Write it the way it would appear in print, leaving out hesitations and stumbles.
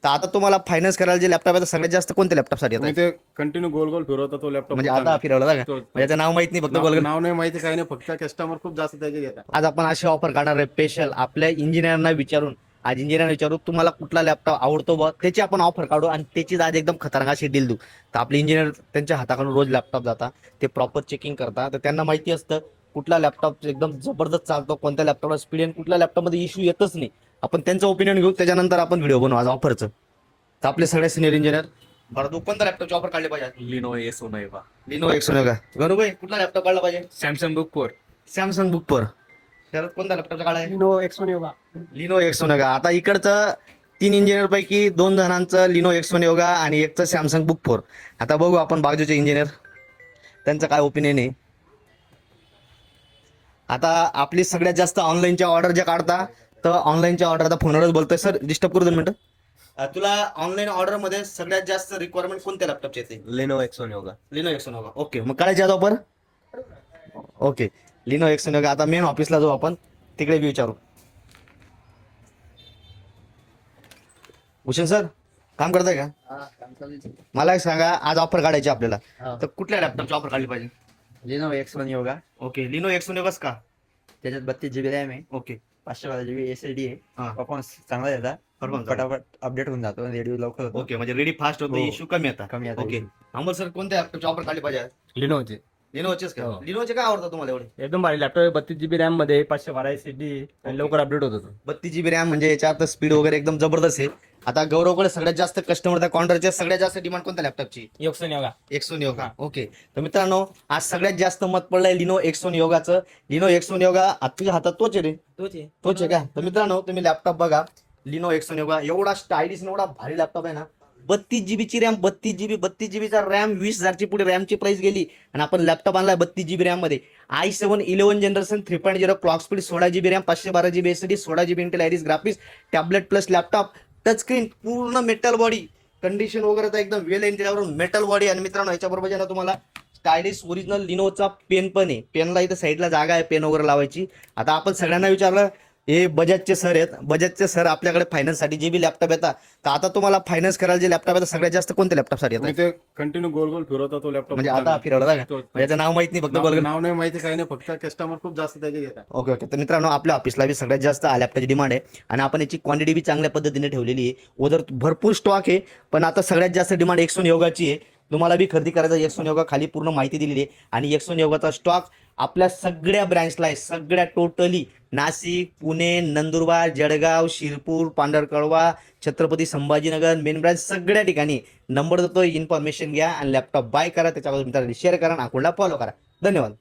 तर आता तुम्हाला फायनान्स करायला जे लॅपटॉप आहे सगळ्यात जास्त कोणत्या लॅपटॉपसाठी येतात? ते कंटिन्यू गोल गोल फिरवता तो लॅपटॉप. म्हणजे आता फिरवलं का? म्हणजे त्याचं नाव माहित नाही, फक्त गोलगोल. नाव नाही माहिती, काही नाही, फक्त कस्टमर खूप जास्त त्याचे घेतात. आज आपण अशी ऑफर काढणार आहे स्पेशल आपल्या इंजिनियरांना विचारून. आज इंजिनियर विचारू तुम्हाला कुठला लॅपटॉप आवडतो बघ, त्याची आपण ऑफर काढू आणि त्याचीच आज एकदम खतरनाक अशी डील देऊ. तर आपले इंजिनियर त्यांच्या हाताकडून रोज लॅपटॉप जाता, ते प्रॉपर चेकिंग करतात, तर त्यांना माहिती असतं कुठला लॅपटॉप एकदम जबरदस्त चालतो, कोणत्या लॅपटॉपला स्पीड आणि कुठल्या लॅपटॉपमध्ये इश्यू येतच नाही. आपण त्यांचं ओपिनियन घेऊ, त्याच्यानंतर आपण व्हिडिओ बनवू आज ऑफरचं. तर आपले सगळे सिनियर इंजिनियर बरं तू कोणता लॅपटॉपची ऑफर काढली पाहिजे? लिनो S9 लिनो X9 का? गणूभाई कुठला लॅपटॉप काढला पाहिजे? Samsung book 4. सॅमसंग बुक पर. शरद कोणता लॅपटॉपचा काढा आहे? लिनो X1 योगा. लिनो X9 का? आता इकडचं 3 इंजिनियर पैकी 2 जणांचं लिनो X1 योगा आणि एकचं सॅमसंग बुक 4. आता बघू आपण बाजूचे इंजिनियर त्यांचं काय ओपिनियन आहे. आता आपली सगळ्यात जास्त ऑनलाईनच्या ऑर्डर ज्या काढता, तर ऑनलाईनच्या ऑर्डर आता फोनवरच बोलतोय. सर डिस्टर्ब करू 2 मिनिटं. तुला ऑनलाईन ऑर्डर मध्ये सगळ्यात जास्त रिक्वायरमेंट कोणत्या लॅपटॉपची येते? लिनो X9 योगा. लिनो X9 योगा. ओके, मग काढायची आता ऑफर. Okay, लिनो X9 yoga. आता मेन ऑफिसला जाऊ आपण, तिकडे विचारू. भूषण सर काम करताय का? मला एक सांगा, आज ऑफर काढायची आपल्याला, तर कुठल्या लॅपटॉपची ऑफर काढली पाहिजे? लिनो X1 योगा. ओके, लिनो X9 योगाच का? त्याच्यात 32 GB रॅम आहे, ओके, 512 GB SSD आहे. हा. परफॉर्मन्स चांगला येतात, Performance फटाफट अपडेट होऊन जातो, रेडिओ लवकर होतो. ओके, म्हणजे रेडी फास्ट होतो, हो. इश्यू कमी येतात. कमी येतात ओके, issue. अमोल सर कोणत्या लॅपटॉपची ऑफर काढली पाहिजे? लिनोचे लिनोचेच का? हो. लिनोचे काय आवडतं तुम्हाला एवढे? एकदम भारी लॅपटॉप, 32 GB रॅम मध्ये, 512 SSD आणि लवकर अपडेट होत होतो. 32 GB रॅम म्हणजे याच्यात स्पीड वगैरे एकदम जबरदस्त आहे. आता गौरवकडे सगळ्यात जास्त कस्टमर त्या काउंटरचे सगळ्यात जास्त डिमांड कोणत्या लॅपटॉपची? X9 yoga. X1 yoga. Okay, तर मित्रांनो आज सगळ्यात जास्त मत पडलंय लिनो X1 योगाचं. लिनो X1 योगा तुझ्या हातात तोच आहे रे, तोच आहे का? तर मित्रांनो तुम्ही लॅपटॉप बघा, लिनो X1 योगा एवढा स्टायलिश एवढा भारी लॅपटॉप आहे ना. 32 GB ची रॅम, 32 GB चा रॅम, 20,000 पुढे रॅमची प्राइस गेली आणि आपण लॅपटॉप आणलाय 32 GB रॅम मध्ये. i7 11 generation 3.0 clock speed, 16 GB RAM, 512 GB SSD, 16 GB Intel iris graphics, tablet plus laptop, touch screen, पूर्ण मेटल बॉडी, कंडिशन वगैरे तर एकदम वेल इंटेलिजंट मेटल बॉडी. आणि मित्रांनो याच्याबरोबर जे ना तुम्हाला स्टायलिश ओरिजिनल लिनोचा पेन पण आहे. पेनला इथं साईडला जागा आहे पेन वगैरे लावायची. आता आपण सगळ्यांना विचारलं, हे बजाजचे सर आहेत, बजाजचे सर आपल्याकडे फायनान्ससाठी जे बी लॅपटॉप येतात, तर आता तुम्हाला फायनान्स करायला जे लॅपटॉप येतात सगळ्यात जास्त कोणत्या लॅपटॉपसाठी येतात? ते कंटिन्यू गोल गोल फिरवता तो लॅपटॉप. म्हणजे आता फिरवलं का? म्हणजे याचं नाव माहित नाही, फक्त गोलगोल. नाव नाही माहिती, काही नाही, फक्त कस्टमर खूप जास्त त्याचे घेतात. ओके ओके, तर मित्रांनो आपल्या ऑफिसला बी सगळ्यात जास्त लॅपटॉपची डिमांड आहे आणि आपण याची क्वांटिटी बी चांगल्या पद्धतीने ठेवलेली आहे. उधर भरपूर स्टॉक आहे, पण आता सगळ्यात जास्त डिमांड X1 योगाची आहे. तुम्हाला बी खरेदी करायचं X1 योगा, खाली पूर्ण माहिती दिलेली आहे. आणि X1 योगाचा स्टॉक आपल्या सगळ्या ब्रँचला आहे, सगळ्या टोटली नाशिक, पुणे, नंदुरबार, जळगाव, शिरपूर, पांढरकळवा, छत्रपती संभाजीनगर, मेन ब्रांच सगळ्या ठिकाणी. नंबर देतो, इन्फॉर्मेशन घ्या आणि लॅपटॉप बाय करा, त्याच्याबद्दल मित्रांनी शेअर करा आणि अकाउंटला फॉलो करा. धन्यवाद.